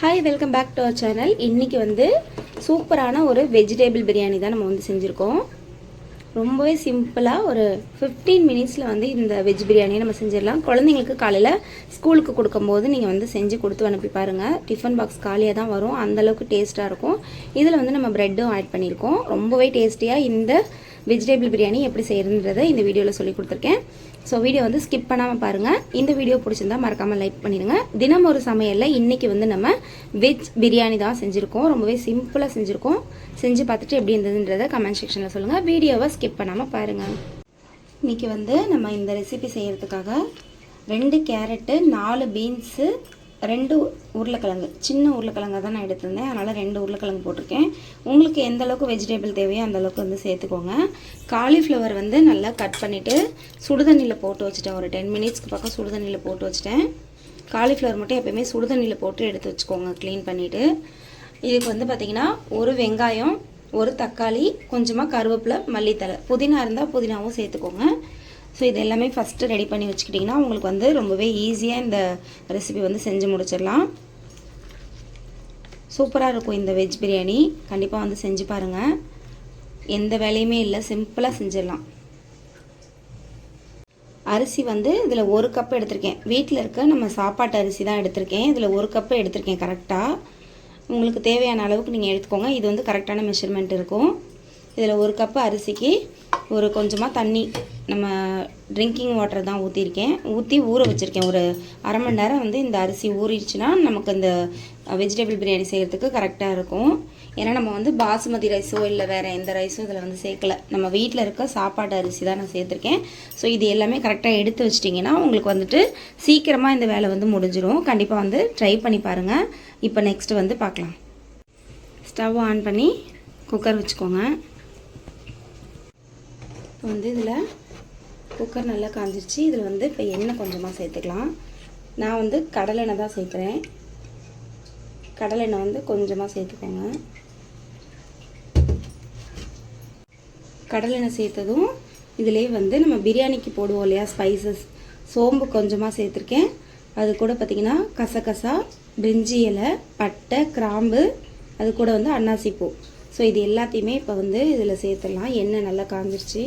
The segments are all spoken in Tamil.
Hi, welcome back to our channel. இன்றைக்கி வந்து சூப்பரான ஒரு வெஜிடேபிள் பிரியாணி தான் நம்ம வந்து செஞ்சுருக்கோம். ரொம்பவே சிம்பிளாக ஒரு 15 மினிட்ஸில் வந்து இந்த வெஜ் பிரியாணியை நம்ம செஞ்சிடலாம். குழந்தைங்களுக்கு காலையில் ஸ்கூலுக்கு கொடுக்கும்போது நீங்கள் வந்து செஞ்சு கொடுத்து அனுப்பி பாருங்கள். டிஃபன் பாக்ஸ் காலியாக தான் வரும், அந்தளவுக்கு டேஸ்ட்டாக இருக்கும். இதில் வந்து நம்ம ப்ரெட்டும் ஆட் பண்ணியிருக்கோம். ரொம்பவே டேஸ்டியாக இந்த வெஜிடேபிள் பிரியாணி எப்படி செய்கிறதுன்றதை இந்த வீடியோவில் சொல்லி கொடுத்துருக்கேன். ஸோ வீடியோ வந்து ஸ்கிப் பண்ணாமல் பாருங்கள். இந்த வீடியோ பிடிச்சிருந்தா மறக்காமல் லைக் பண்ணிடுங்க. தினம் ஒரு சமையலில் இன்றைக்கி வந்து நம்ம வெஜ் பிரியாணி தான் செஞ்சுருக்கோம். ரொம்பவே சிம்பிளாக செஞ்சுருக்கோம். செஞ்சு பார்த்துட்டு எப்படி இருந்ததுன்றதை கமெண்ட் செக்ஷனில் சொல்லுங்கள். வீடியோவை ஸ்கிப் பண்ணாமல் பாருங்கள். இன்றைக்கி வந்து நம்ம இந்த ரெசிபி செய்கிறதுக்காக 2 கேரட்டு, 4 பீன்ஸு, 2 உருளைக்கிழங்கு, சின்ன உருளைக்கிழங்கு தான் நான் எடுத்திருந்தேன். அதனால் 2 உருளைக்கிழங்கு போட்டிருக்கேன். உங்களுக்கு எந்த அளவுக்கு வெஜிடபிள் தேவையோ அந்தளவுக்கு வந்து சேர்த்துக்கோங்க. காலிஃப்ளவர் வந்து நல்லா கட் பண்ணிவிட்டு சுடுதண்ணியில் போட்டு வச்சுட்டேன். ஒரு 10 மினிட்ஸ்க்கு பக்கம் சுடுதண்ணியில் போட்டு வச்சுட்டேன். காலிஃப்ளவர் மட்டும் எப்போயுமே சுடுதண்ணியில் போட்டு எடுத்து வச்சுக்கோங்க, க்ளீன் பண்ணிவிட்டு. இதுக்கு வந்து பார்த்திங்கன்னா ஒரு வெங்காயம், ஒரு தக்காளி, கொஞ்சமாக கருவேப்பிலை, மல்லித்தழை, புதினா இருந்தால் புதினாவும் சேர்த்துக்கோங்க. ஸோ இது எல்லாமே ஃபஸ்ட்டு ரெடி பண்ணி வச்சுக்கிட்டிங்கன்னா உங்களுக்கு வந்து ரொம்பவே ஈஸியாக இந்த ரெசிபி வந்து செஞ்சு முடிச்சிடலாம். சூப்பராக இருக்கும் இந்த வெஜ் பிரியாணி. கண்டிப்பாக வந்து செஞ்சு பாருங்கள். எந்த வேலையுமே இல்லை, சிம்பிளாக செஞ்சிடலாம். அரிசி வந்து இதில் 1 கப்பு எடுத்திருக்கேன். வீட்டில் இருக்க நம்ம சாப்பாட்டு அரிசி தான் எடுத்திருக்கேன். இதில் 1 கப்பு எடுத்திருக்கேன் கரெக்டாக. உங்களுக்கு தேவையான அளவுக்கு நீங்கள் எடுத்துக்கோங்க. இது வந்து கரெக்டான மெஷர்மெண்ட் இருக்கும். இதில் 1 கப்பு அரிசிக்கு ஒரு கொஞ்சமாக தண்ணி, நம்ம ட்ரிங்கிங் வாட்டர் தான் ஊற்றி ஊற வச்சுருக்கேன். ஒரு அரை மணி நேரம் வந்து இந்த அரிசி ஊறிடுச்சுன்னா நமக்கு இந்த வெஜிடபிள் பிரியாணி செய்கிறதுக்கு கரெக்டாக இருக்கும். ஏன்னா நம்ம வந்து பாசுமதி ரைஸோ இல்லை வேறு எந்த ரைஸோ இதில் வந்து சேர்க்கலை. நம்ம வீட்டில் இருக்க சாப்பாட்டு அரிசி தான் நான் சேர்த்துருக்கேன். ஸோ இது எல்லாமே கரெக்டாக எடுத்து வச்சிட்டிங்கன்னா உங்களுக்கு வந்துட்டு சீக்கிரமாக இந்த வேலை வந்து முடிஞ்சிடும். கண்டிப்பாக வந்து ட்ரை பண்ணி பாருங்கள். இப்போ நெக்ஸ்ட்டு வந்து பார்க்கலாம். ஸ்டவ் ஆன் பண்ணி குக்கர் வச்சுக்கோங்க. இப்போ வந்து இதில் குக்கர் நல்லா காஞ்சிருச்சு. இதில் வந்து இப்போ எண்ணெய் கொஞ்சமாக சேர்த்துக்கலாம். நான் வந்து கடலெண்ணெய் தான் சேர்க்குறேன். கடலெண்ணெய் வந்து கொஞ்சமாக சேர்த்துக்கோங்க. கடலெண்ணெய் சேர்த்ததும் இதிலே வந்து நம்ம பிரியாணிக்கு போடுவோம் இல்லையா ஸ்பைசஸ், சோம்பு கொஞ்சமாக சேர்த்துருக்கேன். அது கூட பார்த்திங்கன்னா கசகசா, பிரிஞ்சி இலை, பட்டை, கிராம்பு, அது கூட வந்து அன்னாசிப்பூ. ஸோ இது எல்லாத்தையுமே இப்போ வந்து இதில் சேர்த்துடலாம். எண்ணெய் நல்லா காஞ்சிருச்சு.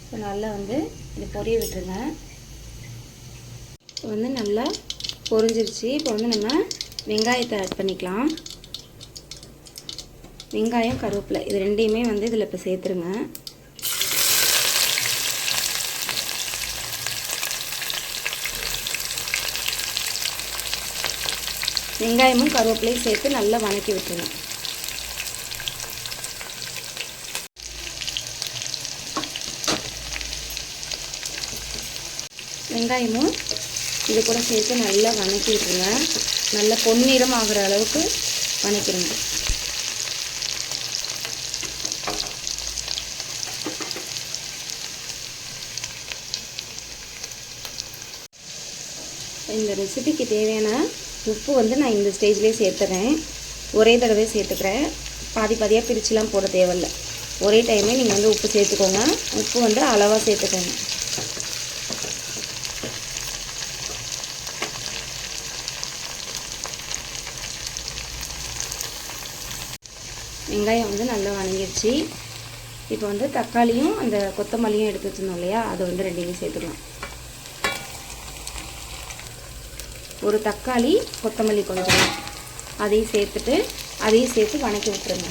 இப்போ நல்லா வந்து இது பொரிய விட்டுருங்க. இப்போ வந்து நல்லா பொரிஞ்சிருச்சு. இப்போ வந்து நம்ம வெங்காயத்தை ஆட் பண்ணிக்கலாம். வெங்காயம், கருவேப்பிலை இது ரெண்டையுமே வந்து இதில் இப்போ சேர்த்துருங்க. வெங்காயமும் கருவேப்பிலையும் சேர்த்து நல்லா வதக்கி விட்டுருங்க. வெங்காயமும் இது கூட சேர்த்து நல்லா வதக்கி விட்டுருங்க. நல்லா பொன்னிறம் ஆகிற அளவுக்கு வதக்கிடுங்க. இந்த ரெசிபிக்கு தேவையான உப்பு வந்து நான் இந்த ஸ்டேஜ்லேயே சேர்த்துறேன். ஒரே தடவை சேர்த்துக்கிறேன். பாதி பாதியாக பிரிச்சுலாம் போட தேவையில்லை. ஒரே டைமே நீங்கள் வந்து உப்பு சேர்த்துக்கோங்க. உப்பு வந்து அளவாக சேர்த்துக்கோங்க. வெங்காயம் வந்து நல்லா வதங்கிடுச்சு. இப்போ வந்து தக்காளியும் அந்த கொத்தமல்லியும் எடுத்து வச்சுருந்தோம் இல்லையா, அதை வந்து ரெண்டையும் சேர்த்துக்கலாம். ஒரு தக்காளி, கொத்தமல்லி கொஞ்சம் அதையும் சேர்த்து வதக்கி விட்டுருங்க.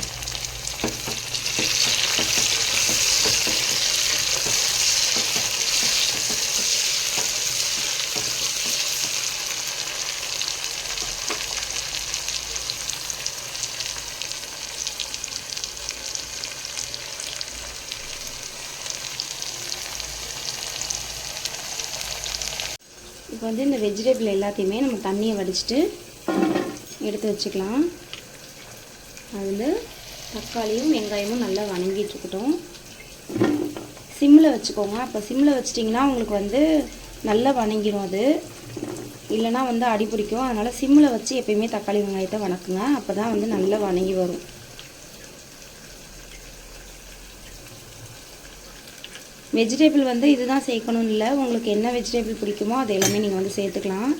இப்போ வந்து இந்த வெஜிடபிள் எல்லாத்தையுமே நம்ம தண்ணியை வடிச்சிட்டு எடுத்து வச்சுக்கலாம். அதில் தக்காளியும் வெங்காயமும் நல்லா வதங்கிட்டு இருக்கட்டும். சிம்மில் வச்சுக்கோங்க. அப்போ சிம்மில் வச்சிட்டிங்கன்னா உங்களுக்கு வந்து நல்லா வதங்கிடும். அது இல்லைனா வந்து அடி பிடிக்கும். அதனால் சிம்மில் வச்சு எப்பயுமே தக்காளி வெங்காயத்தை வதக்குங்க. அப்போ தான் வந்து நல்லா வதங்கி வரும். வெஜிடபிள் வந்து இதுதான் சேர்க்கணும்னு இல்லை, உங்களுக்கு என்ன வெஜிடபிள் பிடிக்குமோ அது எல்லாமே நீங்கள் வந்து சேர்த்துக்கலாம்.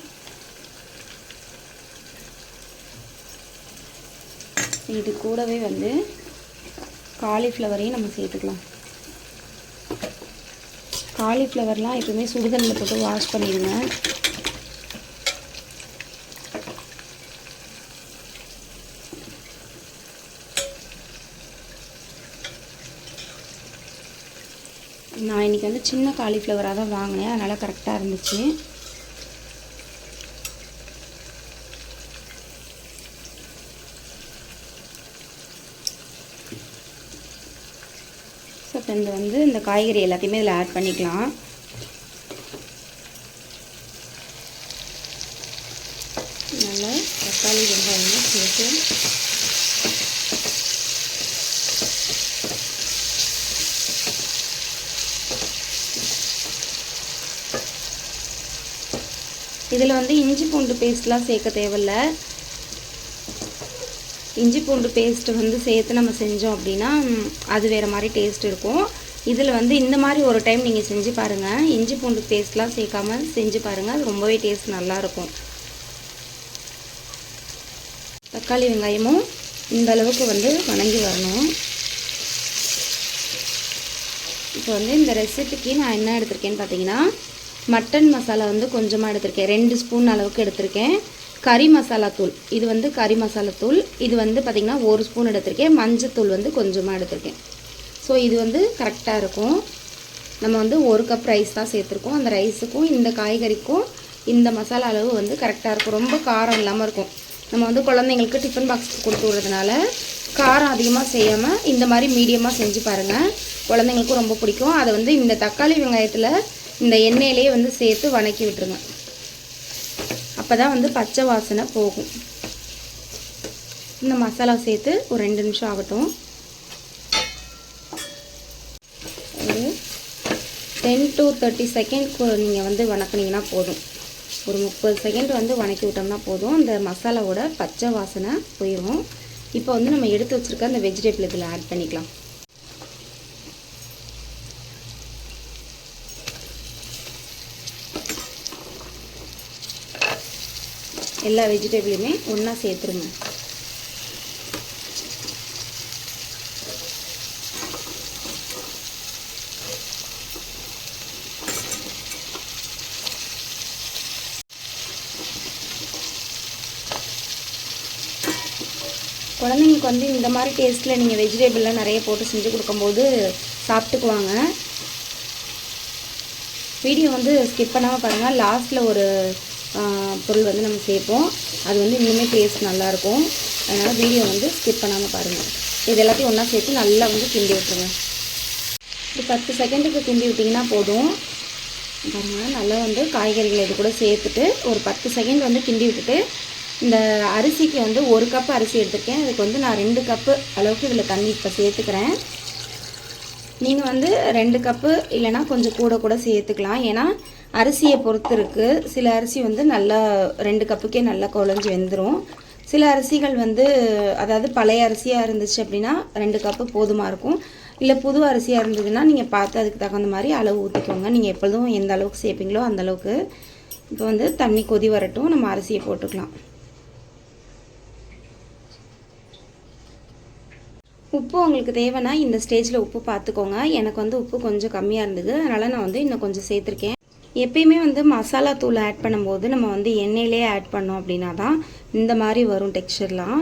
இது கூடவே வந்து காலிஃப்ளவரையும் நம்ம சேர்த்துக்கலாம். காலிஃப்ளவர்லாம் எப்பவுமே சுடுதண்ணில் போட்டு வாஷ் பண்ணிடுங்க. நான் இன்றைக்கி வந்து சின்ன காலிஃப்ளவராக தான் வாங்கினேன், அதனால் கரெக்டாக இருந்துச்சு. ஸோ இப்போ இந்த காய்கறி எல்லாத்தையுமே இதில் ஆட் பண்ணிக்கலாம். நல்லா தக்காளி வெங்காயம் சேர்த்து இதில் வந்து இஞ்சி பூண்டு பேஸ்ட்லாம் சேர்க்க தேவையில்ல. இஞ்சி பூண்டு பேஸ்ட்டு வந்து சேர்த்து நம்ம செஞ்சோம் அப்படின்னா அது வேறு மாதிரி டேஸ்ட் இருக்கும். இதில் வந்து இந்த மாதிரி ஒரு டைம் நீங்கள் செஞ்சு பாருங்கள், இஞ்சி பூண்டு பேஸ்ட்லாம் சேர்க்காம செஞ்சு பாருங்கள், அது ரொம்பவே டேஸ்ட் நல்லாயிருக்கும். தக்காளி வெங்காயமும் இந்த அளவுக்கு வந்து வணங்கி வரணும். இப்போ வந்து இந்த ரெசிபிக்கு நான் என்ன எடுத்திருக்கேன்னு பார்த்தீங்கன்னா, மட்டன் மசாலா வந்து கொஞ்சமாக எடுத்திருக்கேன், 2 ஸ்பூன் அளவுக்கு எடுத்திருக்கேன். கறி மசாலா தூள், இது வந்து கறி மசாலா தூள், இது வந்து பார்த்திங்கன்னா 1 ஸ்பூன் எடுத்திருக்கேன். மஞ்சத்தூள் வந்து கொஞ்சமாக எடுத்திருக்கேன். ஸோ இது வந்து கரெக்டாக இருக்கும். நம்ம வந்து 1 கப் ரைஸ் தான் சேர்த்துருக்கோம். அந்த ரைஸுக்கும் இந்த காய்கறிக்கும் இந்த மசாலா அளவு வந்து கரெக்டாக இருக்கும். ரொம்ப காரம் இல்லாமல் இருக்கும். நம்ம வந்து குழந்தைங்களுக்கு டிஃபன் பாக்ஸுக்கு கொடுத்து விடுறதுனால காரம் அதிகமாக செய்யாமல் இந்த மாதிரி மீடியமாக செஞ்சு பாருங்கள், குழந்தைங்களுக்கும் ரொம்ப பிடிக்கும். அதை வந்து இந்த தக்காளி வெங்காயத்தில் இந்த எண்ணெயிலே வந்து சேர்த்து வணக்கி விட்டுருங்க. அப்போ தான் வந்து பச்சை வாசனை போகும். இந்த மசாலா சேர்த்து ஒரு 2 நிமிஷம் ஆகட்டும். ஒரு 10 to 30 செகண்ட் நீங்கள் வந்து வணக்குனீங்கன்னா போதும். ஒரு 30 செகண்ட் வந்து வணக்கி விட்டோம்னா போதும். அந்த மசாலாவோட பச்சை வாசனை போயிடும். இப்போ வந்து நம்ம எடுத்து வச்சுருக்க அந்த வெஜிடபிள் இதில் ஆட் பண்ணிக்கலாம். எல்லா வெஜிடபிளுமே ஒன்றா சேர்த்துருங்க. குழந்தைங்களுக்கு வந்து இந்த மாதிரி டேஸ்ட்டில் நீங்கள் வெஜிடபிள்லாம் நிறைய போட்டு செஞ்சு கொடுக்கும்போது சாப்பிட்டுக்குவாங்க. வீடியோ வந்து ஸ்கிப் பண்ணாமல் பாருங்கள். லாஸ்ட்டில் ஒரு பொருள் வந்து நம்ம சேர்ப்போம், அது வந்து இன்னுமே டேஸ்ட் நல்லாயிருக்கும். அதனால் வீடியோ வந்து ஸ்கிப் பண்ணாமல் பாருங்கள். இது எல்லாத்தையும் ஒன்றா சேர்த்து நல்லா வந்து கிண்டி விட்டுருங்க. ஒரு 10 செகண்டுக்கு கிண்டி விட்டிங்கன்னா போதும். பாருங்கள், நல்லா வந்து காய்கறிகளை இது கூட சேர்த்துட்டு ஒரு 10 செகண்ட் வந்து கிண்டி விட்டுட்டு, இந்த அரிசிக்கு வந்து 1 கப் அரிசி எடுத்துருக்கேன். அதுக்கு வந்து நான் 2 கப்பு அளவுக்கு இதில் தண்ணி இப்போ சேர்த்துக்கிறேன். நீங்கள் வந்து 2 கப்பு இல்லைனா கொஞ்சம் கூட சேர்த்துக்கலாம். ஏன்னா அரிசியை பொறுத்து இருக்குது. சில அரிசி வந்து நல்லா 2 கப்புக்கே நல்லா குழஞ்சி வெந்துடும். சில அரிசிகள் வந்து, அதாவது பழைய அரிசியாக இருந்துச்சு அப்படின்னா 2 கப்பு போதுமாக இருக்கும். இல்லை புது அரிசியாக இருந்ததுன்னா நீங்கள் பார்த்து அதுக்கு தகுந்த மாதிரி அளவு ஊற்றிக்கோங்க. நீங்கள் எப்பொழுதும் எந்த அளவுக்கு சேர்ப்பீங்களோ அந்தளவுக்கு. இப்போ வந்து தண்ணி கொதி வரட்டும், நம்ம அரிசியை போட்டுக்கலாம். உப்பு உங்களுக்கு தேவைன்னா இந்த ஸ்டேஜில் உப்பு பார்த்துக்கோங்க. எனக்கு வந்து உப்பு கொஞ்சம் கம்மியாக இருந்தது, அதனால் நான் வந்து இன்னும் கொஞ்சம் சேர்த்துருக்கேன். எப்பயுமே வந்து மசாலா தூள் ஆட் பண்ணும்போது நம்ம வந்து எண்ணெயிலே ஆட் பண்ணோம் அப்படின்னா தான் இந்த மாதிரி வரும் டெக்ஸ்சர்லாம்.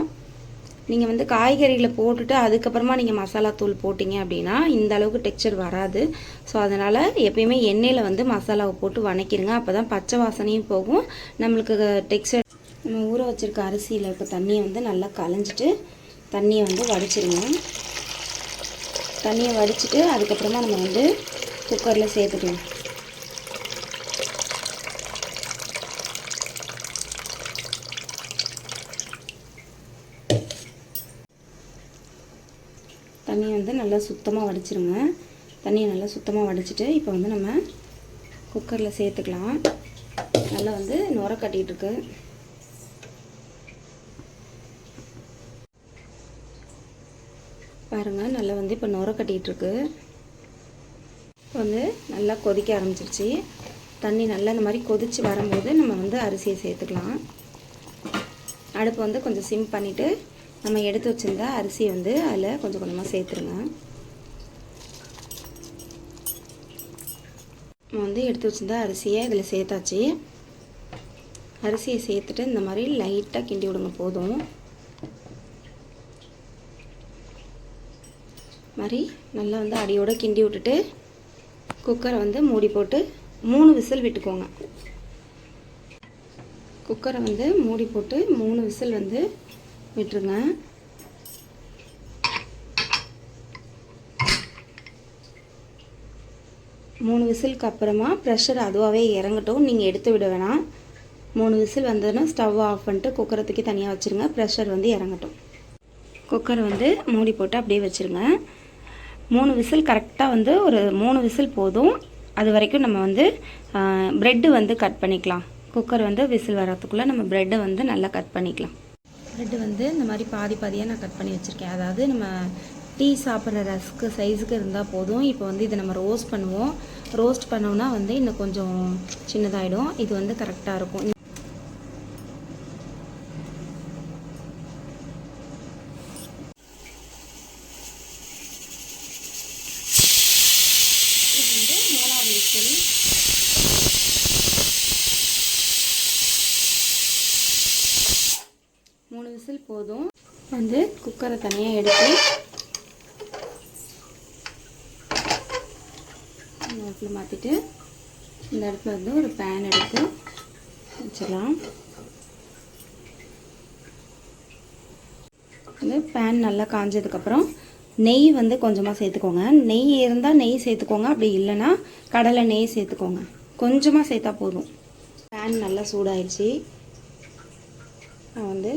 நீங்கள் வந்து காய்கறிகளை போட்டுட்டு அதுக்கப்புறமா நீங்கள் மசாலா தூள் போட்டிங்க அப்படின்னா இந்த அளவுக்கு டெக்ஸ்சர் வராது. ஸோ அதனால் எப்பயுமே எண்ணெயில் வந்து மசாலாவை போட்டு வணக்கிடுங்க. அப்போ தான் பச்சை வாசனையும் போகும், நம்மளுக்கு டெக்ஸ்சர். நம்ம ஊற வச்சுருக்க அரிசியில் இருக்க தண்ணியை வந்து நல்லா களைஞ்சிட்டு தண்ணியை வந்து வடிச்சிருங்க. தண்ணியை வடிச்சிட்டு அதுக்கப்புறமா நம்ம வந்து குக்கரில் சேர்த்துக்கலாம். தண்ணியை வந்து நல்லா சுத்தமாக வடிச்சிருங்க. தண்ணியை நல்லா சுத்தமாக வடிச்சிட்டு இப்போ வந்து நம்ம குக்கரில் சேர்த்துக்கலாம். நல்லா வந்து நுர கட்டிகிட்ருக்கு. பாருங்கள், நல்லா வந்து இப்போ நுர கட்டிகிட்ருக்கு. இப்போ வந்து நல்லா கொதிக்க ஆரம்பிச்சிருச்சு. தண்ணி நல்லா இந்த மாதிரி கொதித்து வரும்போது நம்ம வந்து அரிசியை சேர்த்துக்கலாம். அடுப்பு வந்து கொஞ்சம் சிம் பண்ணிவிட்டு நம்ம எடுத்து வச்சுருந்த அரிசியை வந்து அதில் கொஞ்சம் கொஞ்சமாக சேர்த்துருங்க. நம்ம வந்து எடுத்து வச்சுருந்த அரிசியை இதில் சேர்த்தாச்சு. அரிசியை சேர்த்துட்டு இந்த மாதிரி லைட்டாக கிண்டி விடுங்க போதும். மாதிரி நல்லா வந்து அடியோடு கிண்டி விட்டுட்டு குக்கரை வந்து மூடி போட்டு 3 விசில் விட்டுக்கோங்க. குக்கரை வந்து மூடி போட்டு 3 விசில் வந்து விட்டுருங்க. மூணு விசிலுக்கு அப்புறமா ப்ரெஷர் அதுவாகவே இறங்கட்டும். நீங்கள் எடுத்து விட வேணாம். 3 விசில் வந்ததுன்னா ஸ்டவ் ஆஃப் பண்ணிட்டு குக்கரை தூக்கி தனியாக வச்சுருங்க. ப்ரெஷர் வந்து இறங்கட்டும். குக்கரை வந்து மூடி போட்டு அப்படியே வச்சுருங்க. 3 விசில் கரெக்டாக வந்து ஒரு 3 விசில் போதும். அது வரைக்கும் நம்ம வந்து ப்ரெட்டு வந்து கட் பண்ணிக்கலாம். குக்கர் வந்து விசில் வரத்துக்குள்ளே நம்ம ப்ரெட்டை வந்து நல்லா கட் பண்ணிக்கலாம். ப்ரெட்டு வந்து இந்த மாதிரி பாதி பாதியாக நான் கட் பண்ணி வச்சுருக்கேன். அதாவது நம்ம டீ சாப்பிட்ற ரஸ்க்கு சைஸுக்கு இருந்தால் போதும். இப்போ வந்து இதை நம்ம ரோஸ்ட் பண்ணுவோம். ரோஸ்ட் பண்ணோம்னா வந்து இன்னும் கொஞ்சம் சின்னதாகிடும். இது வந்து கரெக்டாக இருக்கும். மூணு விசில் போதும். வந்து குக்கரை தனியாக எடுத்து இந்த இடத்துல மாற்றிட்டு இந்த இடத்துல வந்து ஒரு பேன் எடுத்து வச்சிடலாம். வந்து பேன் நல்லா காஞ்சதுக்கப்புறம் நெய் வந்து கொஞ்சமாக சேர்த்துக்கோங்க. நெய் இருந்தால் நெய் சேர்த்துக்கோங்க. அப்படி இல்லைன்னா கடலை நெய் சேர்த்துக்கோங்க. கொஞ்சமாக சேர்த்தா போதும். பேன் நல்லா சூடாயிடுச்சு. நான் வந்து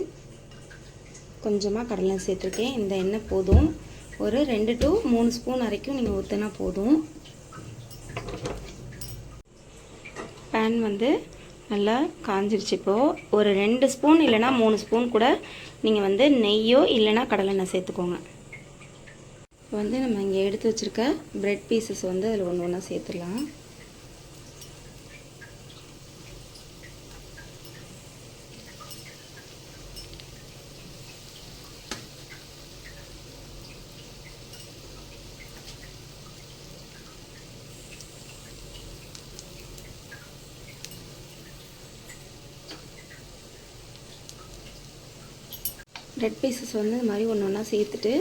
கொஞ்சமாக கடலை சேர்த்துருக்கேன். இந்த எண்ணெய் போதும். ஒரு 2 to 3 ஸ்பூன் வரைக்கும் நீங்கள் ஊற்றினா போதும். பேன் வந்து நல்லா காஞ்சிருச்சு. இப்போது ஒரு 2 ஸ்பூன் இல்லைனா 3 ஸ்பூன் கூட நீங்கள் வந்து நெய்யோ இல்லைனா கடலெண்ணெய் சேர்த்துக்கோங்க. இப்போ வந்து நம்ம இங்கே எடுத்து வச்சுருக்க ப்ரெட் பீசஸ் வந்து அதில் ஒன்று ஒன்றா சேர்த்துடலாம். ப்ரெட் பீசஸ் வந்து இந்த மாதிரி ஒன்று ஒன்றா சேர்த்துட்டு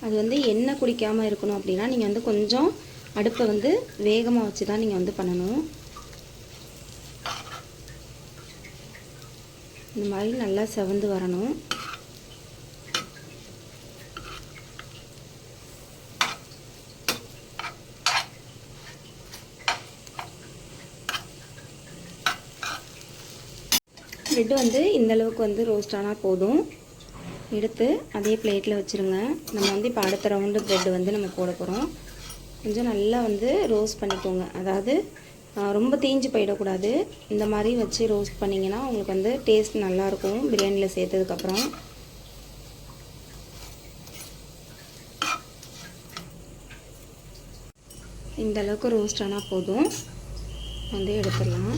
அது வந்து எண்ணெய் குடிக்காமல் இருக்கணும் அப்படின்னா நீங்கள் வந்து கொஞ்சம் அடுப்பை வந்து வேகமாக வச்சு தான் நீங்கள் வந்து பண்ணணும். இந்த மாதிரி நல்லா செவந்து வரணும். ப்ரெட்டு வந்து இந்தளவுக்கு வந்து ரோஸ்ட் ஆனால் போதும். எடுத்து அதே பிளேட்டில் வச்சுருங்க. நம்ம வந்து இப்போ அடுத்த ரவுண்டு ப்ரெட்டு வந்து நம்ம போட போகிறோம். கொஞ்சம் நல்லா வந்து ரோஸ்ட் பண்ணிக்கோங்க. அதாவது ரொம்ப தீஞ்சு போயிடக்கூடாது. இந்த மாதிரி வச்சு ரோஸ்ட் பண்ணிங்கன்னா உங்களுக்கு வந்து டேஸ்ட் நல்லாயிருக்கும் பிரியாணியில் சேர்த்ததுக்கப்புறம். இந்த அளவுக்கு ரோஸ்ட் ஆனால் போதும். வந்து எடுத்துடலாம்.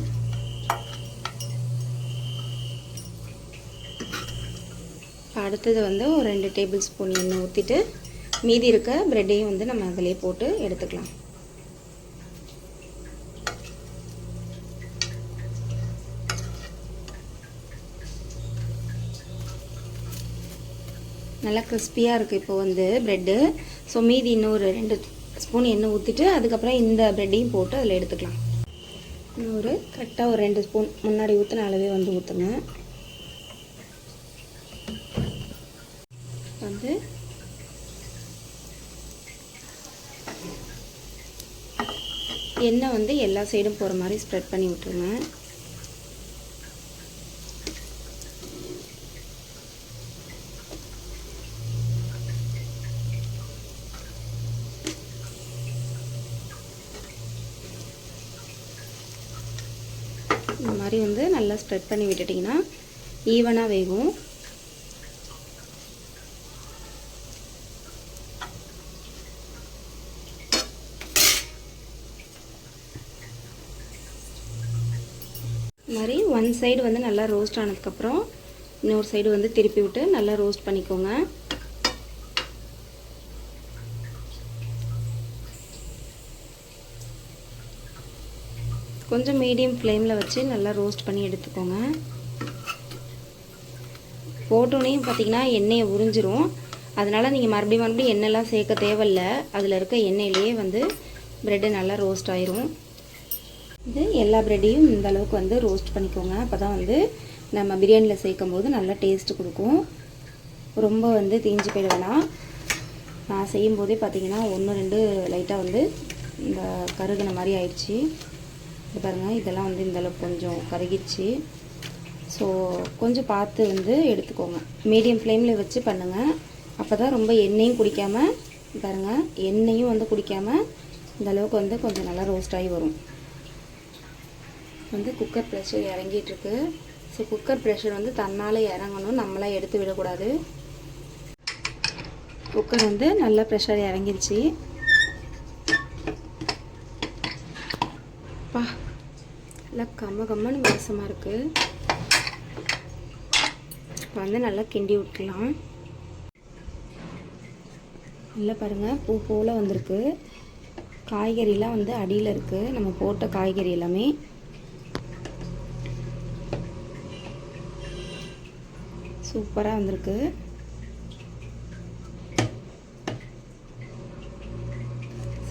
அடுத்தது வந்து ஒரு 2 டேபிள் ஸ்பூன் எண்ணெய் ஊற்றிட்டு மீதி இருக்க ப்ரெட்டையும் வந்து நம்ம அதிலே போட்டு எடுத்துக்கலாம். நல்லா கிறிஸ்பியாக இருக்குது இப்போ வந்து ப்ரெட்டு. ஸோ மீதி இன்னும் ஒரு 2 ஸ்பூன் எண்ணெய் ஊற்றிட்டு அதுக்கப்புறம் இந்த ப்ரெட்டையும் போட்டு அதில் எடுத்துக்கலாம். இன்னொரு கரெக்டாக ஒரு 2 ஸ்பூன் முன்னாடி ஊற்றின அளவே வந்து ஊற்றுங்க. வந்து எண்ணெய் வந்து எல்லா சைடும் போகிற மாதிரி ஸ்ப்ரெட் பண்ணி விட்டுருங்க. இந்த மாதிரி வந்து நல்லா ஸ்ப்ரெட் பண்ணி விட்டுட்டிங்கன்னா ஈவனாக வேகும். இது மாதிரி ஒன் சைடு வந்து நல்லா ரோஸ்ட் ஆனதுக்கப்புறம் இன்னொரு சைடு வந்து திருப்பி விட்டு நல்லா ரோஸ்ட் பண்ணிக்கோங்க. கொஞ்சம் மீடியம் ஃப்ளேமில் வச்சு நல்லா ரோஸ்ட் பண்ணி எடுத்துக்கோங்க. போட்டோன்னே பார்த்திங்கன்னா எண்ணெயை உறிஞ்சிரும். அதனால் நீங்கள் மறுபடியும் எண்ணெய்லாம் சேர்க்க தேவையில்ல. அதில் இருக்க எண்ணெயிலேயே வந்து ப்ரெட்டு நல்லா ரோஸ்ட் ஆயிரும். இது எல்லா ப்ரெட்டையும் இந்த அளவுக்கு வந்து ரோஸ்ட் பண்ணிக்கோங்க. அப்போ தான் வந்து நம்ம பிரியாணியில் சேர்க்கும் போது நல்லா டேஸ்ட்டு கொடுக்கும். ரொம்ப வந்து தீஞ்சு போயிட வேணாம். நான் செய்யும்போதே பார்த்திங்கன்னா 1-2 லைட்டாக வந்து இந்த கருகின மாதிரி ஆயிடுச்சு. இது பாருங்கள், இதெல்லாம் வந்து இந்தளவுக்கு கொஞ்சம் கருகிடுச்சு. ஸோ கொஞ்சம் பார்த்து வந்து எடுத்துக்கோங்க. மீடியம் ஃப்ளேமில் வச்சு பண்ணுங்கள். அப்போ தான் ரொம்ப எண்ணெயும் குடிக்காமல் பாருங்கள், எண்ணெயும் வந்து குடிக்காமல் இந்த அளவுக்கு வந்து கொஞ்சம் நல்லா ரோஸ்ட் ஆகி வரும். வந்து குக்கர் ப்ரெஷர் இறங்கிட்டுருக்கு. ஸோ குக்கர் ப்ரெஷர் வந்து தன்னால் இறங்கணும், நம்மளாம் எடுத்து விடக்கூடாது. குக்கர் வந்து நல்லா ப்ரெஷர் இறங்கிருச்சு. பா நல்லா கம்மன்னு வாசமாக இருக்குது. இப்போ வந்து நல்லா கிண்டி விட்டுலாம். நல்லா பாருங்கள், பூ போல் வந்திருக்கு. காய்கறிலாம் வந்து அடியில் இருக்குது, நம்ம போட்ட காய்கறி எல்லாமே. சூப்பராக வந்திருக்கு.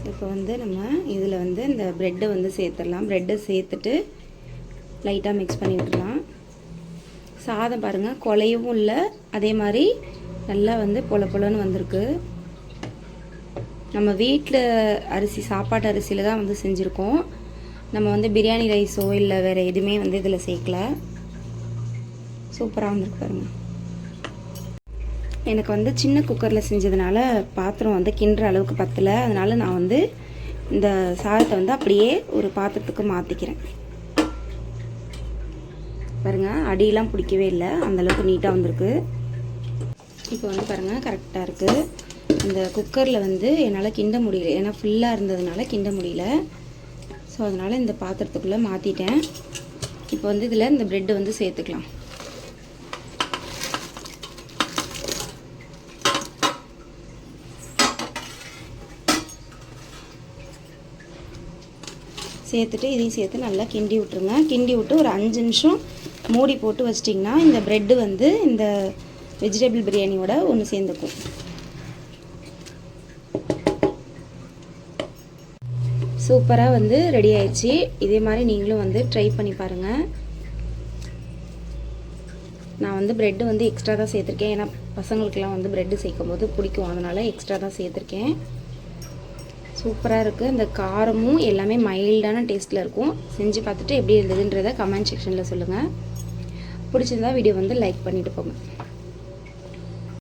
இப்போ வந்து நம்ம இதில் வந்து இந்த ப்ரெட்டை வந்து சேர்த்துடலாம். ப்ரெட்டை சேர்த்துட்டு லைட்டாக மிக்ஸ் பண்ணி விட்டுடலாம். சாதம் பாருங்கள், குலையவும் இல்லை, அதே மாதிரி நல்லா வந்து பொலன்னு வந்திருக்கு. நம்ம வீட்டில் அரிசி, சாப்பாட்டு அரிசியில் தான் வந்து செஞ்சுருக்கோம். நம்ம வந்து பிரியாணி ரைஸோ இல்லை வேறு எதுவுமே வந்து இதில் சேர்க்கல. சூப்பராக வந்திருக்கு பாருங்கள். எனக்கு வந்து சின்ன குக்கரில் செஞ்சதுனால பாத்திரம் வந்து கிண்டுற அளவுக்கு பத்தலை. அதனால் நான் வந்து இந்த சாதத்தை வந்து அப்படியே ஒரு பாத்திரத்துக்கு மாற்றிக்கிறேன். பாருங்கள், அடியெலாம் பிடிக்கவே இல்லை, அந்தளவுக்கு நீட்டாக வந்திருக்கு. இப்போ வந்து பாருங்கள், கரெக்டாக இருக்குது. இந்த குக்கரில் வந்து என்னால் கிண்ட முடியல, ஏன்னா ஃபுல்லாக இருந்ததுனால கிண்ட முடியல. ஸோ அதனால் இந்த பாத்திரத்துக்குள்ளே மாற்றிட்டேன். இப்போ வந்து இதில் இந்த ப்ரெட்டு வந்து சேர்த்துக்கலாம். சேர்த்துட்டு இதையும் சேர்த்து நல்லா கிண்டி விட்டுருங்க. கிண்டி விட்டு ஒரு 5 நிமிஷம் மூடி போட்டு வச்சிட்டிங்கன்னா இந்த ப்ரெட்டு வந்து இந்த வெஜிடபிள் பிரியாணியோட ஒன்று சேர்ந்துக்கும். சூப்பராக வந்து ரெடி ஆயிடுச்சு. இதே மாதிரி நீங்களும் வந்து ட்ரை பண்ணி பாருங்கள். நான் வந்து ப்ரெட்டு வந்து எக்ஸ்ட்ரா தான் சேர்த்துருக்கேன், ஏன்னா பசங்களுக்கெல்லாம் வந்து ப்ரெட்டு சேர்க்கும் போது பிடிக்கும், அதனால் எக்ஸ்ட்ரா தான் சேர்த்துருக்கேன். சூப்பராக இருக்குது. இந்த காரமும் எல்லாமே மைல்டான டேஸ்ட்டில் இருக்கும். செஞ்சு பார்த்துட்டு எப்படி இருந்ததுன்றதை கமெண்ட் செக்ஷனில் சொல்லுங்கள். பிடிச்சிருந்தா வீடியோ வந்து லைக் பண்ணிவிட்டு போங்க.